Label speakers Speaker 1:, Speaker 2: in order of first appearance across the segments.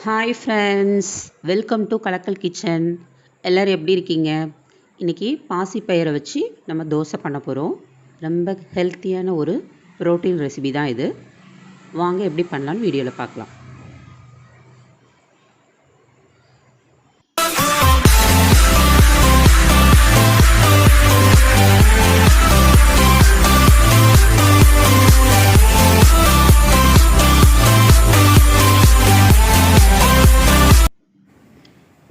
Speaker 1: Hi friends, welcome to Kalakkal kitchen. எல்லோரும் எப்படி இருக்கீங்க? இன்றைக்கி பாசிப்பயிரை வச்சு நம்ம தோசை பண்ண போகிறோம். ரொம்ப ஹெல்த்தியான ஒரு ப்ரோட்டீன் ரெசிபி தான் இது. வாங்க எப்படி பண்ணலான்னு வீடியோவில் பார்க்கலாம்.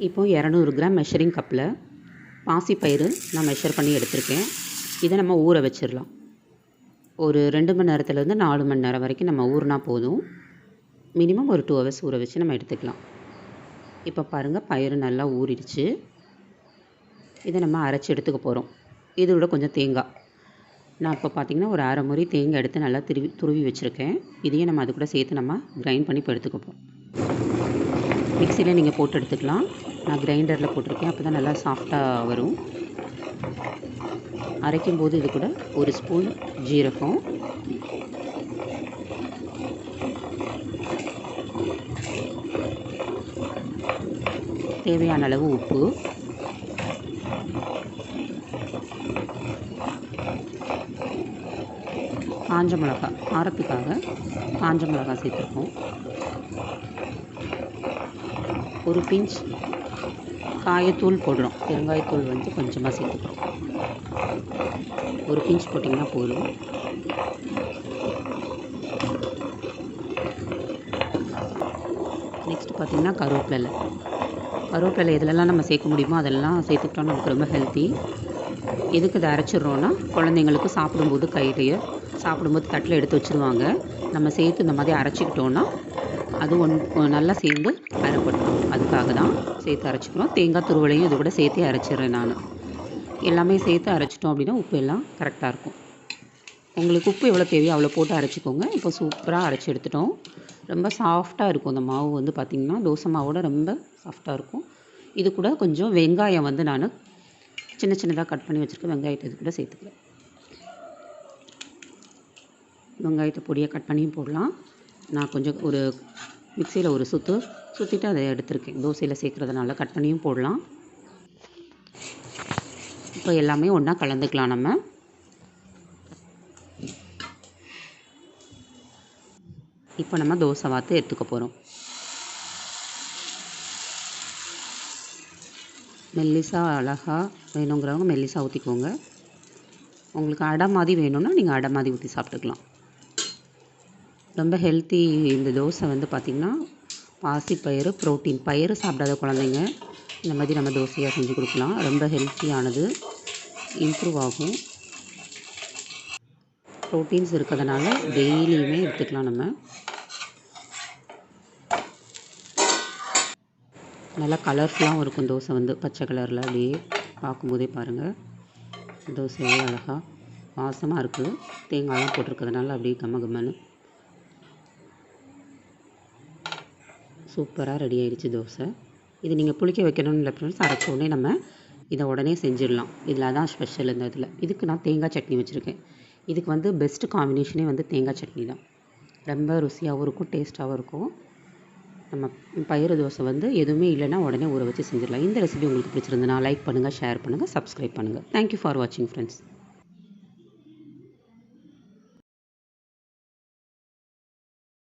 Speaker 1: இப்போ 200 கிராம் மெஷரிங் கப்பில் பாசிப்பயிறு நான் மெஷர் பண்ணி எடுத்திருக்கேன். இதை நம்ம ஊற வச்சிடலாம். ஒரு 2 மணி நேரத்துலேருந்து 4 மணி நேரம் வரைக்கும் நம்ம ஊறினா போதும். மினிமம் ஒரு 2 ஹவர்ஸ் ஊற வச்சு நம்ம எடுத்துக்கலாம். இப்போ பாருங்கள், பயிறு நல்லா ஊறிடுச்சு. இதை நம்ம அரைச்சி எடுத்துக்க போகிறோம். இதோட கொஞ்சம் தேங்காய், நான் இப்போ பார்த்திங்கன்னா ஒரு அரை முறை தேங்காய் எடுத்து நல்லா துருவி வச்சுருக்கேன். இதையும் நம்ம அது கூட சேர்த்து நம்ம கிரைண்ட் பண்ணி இப்போ எடுத்துக்கப்போம். மிக்சியில் நீங்கள் போட்டு எடுத்துக்கலாம். நான் கிரைண்டரில் போட்டிருக்கேன், அப்போ தான் நல்லா சாஃப்டாக வரும். அரைக்கும்போது இது கூட ஒரு ஸ்பூன் ஜீரகம், தேவையான அளவு உப்பு, காஞ்ச மிளகாய், காரத்துக்காக காஞ்ச மிளகாய் சேர்த்துருக்கோம். ஒரு பிஞ்ச் காயத்தூள் போடுறோம். பெருங்காயத்தூள் வந்து கொஞ்சமாக சேர்த்துக்கிறோம். ஒரு பிஞ்ச் போட்டிங்கன்னா போதும். நெக்ஸ்ட் பார்த்திங்கன்னா கருவேப்பிலை எதுலெல்லாம் நம்ம சேர்க்க முடியுமோ அதெல்லாம் சேர்த்துக்கிட்டோம். நமக்கு ரொம்ப ஹெல்த்தி. எதுக்கு இதை அரைச்சிட்றோன்னா, குழந்தைங்களுக்கு சாப்பிடும்போது சாப்பிடும்போது தட்டில் எடுத்து வச்சுருவாங்க. நம்ம சேர்த்து இந்த மாதிரி அரைச்சிக்கிட்டோன்னா அது நல்லா சேர்ந்து அரைப்படும். அதுக்காக தான் சேர்த்து அரைச்சிக்கிறோம். தேங்காய் துருவலையும் இது கூட சேர்த்து அரைச்சிடுறேன். நான் எல்லாமே சேர்த்து அரைச்சிட்டோம் அப்படின்னா உப்பு எல்லாம் கரெக்டாக இருக்கும். உங்களுக்கு உப்பு எவ்வளோ தேவையோ அவ்வளோ போட்டு அரைச்சிக்கோங்க. இப்போ சூப்பராக அரைச்சி எடுத்துட்டோம். ரொம்ப சாஃப்டாக இருக்கும். அந்த மாவு வந்து பார்த்திங்கன்னா தோசை மாவோட ரொம்ப சாஃப்டாக இருக்கும். இது கூட கொஞ்சம் வெங்காயம் வந்து நான் சின்ன சின்னதாக கட் பண்ணி வச்சுருக்கேன். வெங்காயத்தை இது கூட சேர்த்துக்கிறேன். வெங்காயத்தை பொடியாக கட் பண்ணியும் போடலாம். நான் கொஞ்சம் ஒரு மிக்சியில் ஒரு சுற்றிட்டு அதை எடுத்துருக்கேன். தோசையில் சேர்க்குறதுனால கட் பண்ணியும் போடலாம். இப்போ எல்லாமே ஒன்றா கலந்துக்கலாம். நம்ம இப்போ நம்ம தோசை வாத்து எடுத்துக்க போகிறோம். மெல்லிசா அழகாக வேணுங்கிறவங்க மெல்லிசா ஊற்றிக்கோங்க. உங்களுக்கு அடை மாதிரி வேணும்னா நீங்கள் அடை மாதிரி ஊற்றி சாப்பிட்டுக்கலாம். ரொம்ப ஹெல்த்தி இந்த தோசை வந்து பார்த்திங்கன்னா பாசிப்பயிறு ப்ரோட்டீன். பயிறு சாப்பிடாத குழந்தைங்க இந்த மாதிரி நம்ம தோசையாக செஞ்சு கொடுக்கலாம். ரொம்ப ஹெல்த்தியானது, இம்ப்ரூவ் ஆகும். ப்ரோட்டீன்ஸ் இருக்கிறதுனால டெய்லியுமே எடுத்துக்கலாம். நம்ம நல்லா கலர்ஃபுல்லாகவும் இருக்கும். தோசை வந்து பச்சை கலரில் அப்படியே பார்க்கும்போதே பாருங்கள், தோசையே அழகாக வாசமாக இருக்குது. தேங்காயெலாம் போட்டிருக்கிறதுனால அப்படியே கம்மன்னு சூப்பராக ரெடி ஆகிடுச்சு தோசை. இது நீங்கள் புளிக்க வைக்கணும்னு இல்லை ஃப்ரெண்ட்ஸ், அரைச்ச உடனே நம்ம இதை உடனே செஞ்சிடலாம். இதில் தான் ஸ்பெஷல். இந்த இதில் இதுக்கு நான் தேங்காய் சட்னி வச்சுருக்கேன். இதுக்கு வந்து பெஸ்ட்டு காம்பினேஷனே வந்து தேங்காய் சட்னி தான். ரொம்ப ருசியாகவும் இருக்கும், டேஸ்ட்டாகவும் இருக்கும். நம்ம பயிறு தோசை வந்து எதுவுமே இல்லைன்னா உடனே ஊற வச்சு செஞ்சிடலாம். இந்த ரெசிபி உங்களுக்கு பிடிச்சிருந்ததுன்னா லைக் பண்ணுங்கள், ஷேர் பண்ணுங்கள், சப்ஸ்கிரைப் பண்ணுங்கள். தேங்க்யூ ஃபார் வாட்சிங் ஃப்ரெண்ட்ஸ்.